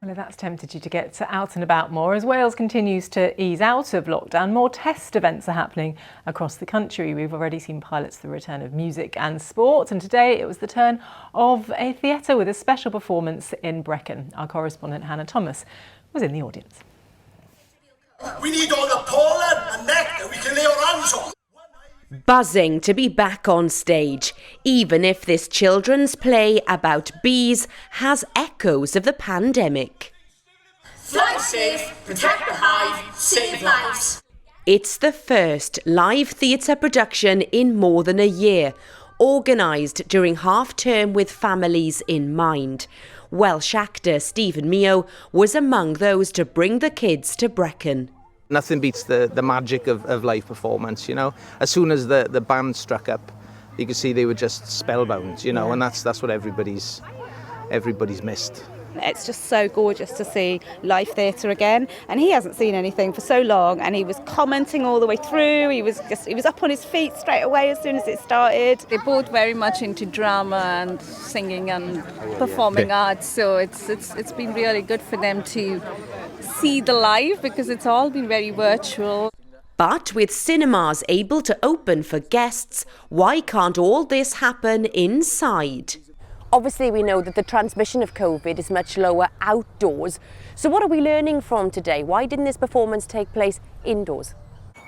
Well, if that's tempted you to get out and about more, as Wales continues to ease out of lockdown, more test events are happening across the country. We've already seen pilots for the return of music and sport, and today it was the turn of a theatre with a special performance in Brecon. Our correspondent Hannah Thomas was in the audience. We need all the pollen and nectar we can lay our hands on. Buzzing to be back on stage, even if this children's play about bees has echoes of the pandemic. Fly safe, protect the hive, save lives. It's the first live theatre production in more than a year, organised during half-term with families in mind. Welsh actor Stephen Mio was among those to bring the kids to Brecon. Nothing beats the magic of live performance, you know. As soon as the band struck up, you could see they were just spellbound, you know, and that's what everybody's missed. It's just so gorgeous to see live theatre again, and he hasn't seen anything for so long, and he was commenting all the way through. He was up on his feet straight away as soon as it started. They're both very much into drama and singing and performing arts, so it's been really good for them to see the live, because it's all been very virtual. But with cinemas able to open for guests, why can't all this happen inside? Obviously, we know that the transmission of COVID is much lower outdoors. So what are we learning from today? Why didn't this performance take place indoors?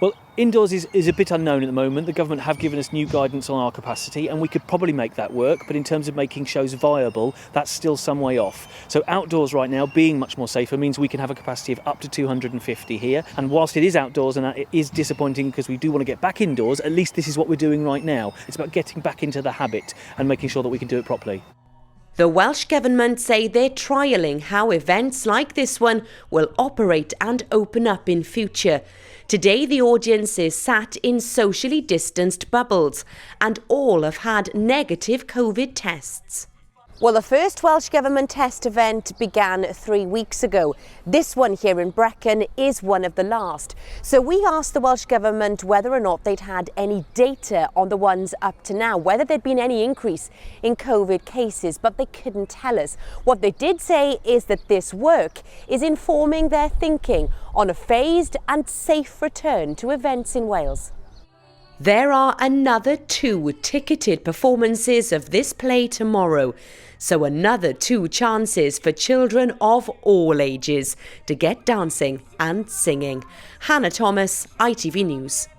Well, indoors is a bit unknown at the moment. The government have given us new guidance on our capacity, and we could probably make that work. But in terms of making shows viable, that's still some way off. So outdoors right now, being much more safer, means we can have a capacity of up to 250 here. And whilst it is outdoors and it is disappointing because we do want to get back indoors, at least this is what we're doing right now. It's about getting back into the habit and making sure that we can do it properly. The Welsh Government say they're trialling how events like this one will operate and open up in future. Today the audience is sat in socially distanced bubbles, and all have had negative COVID tests. Well, the first Welsh Government test event began 3 weeks ago. This one here in Brecon is one of the last. So we asked the Welsh Government whether or not they'd had any data on the ones up to now, whether there'd been any increase in COVID cases, but they couldn't tell us. What they did say is that this work is informing their thinking on a phased and safe return to events in Wales. There are another 2 ticketed performances of this play tomorrow, so another 2 chances for children of all ages to get dancing and singing. Hannah Thomas, ITV News.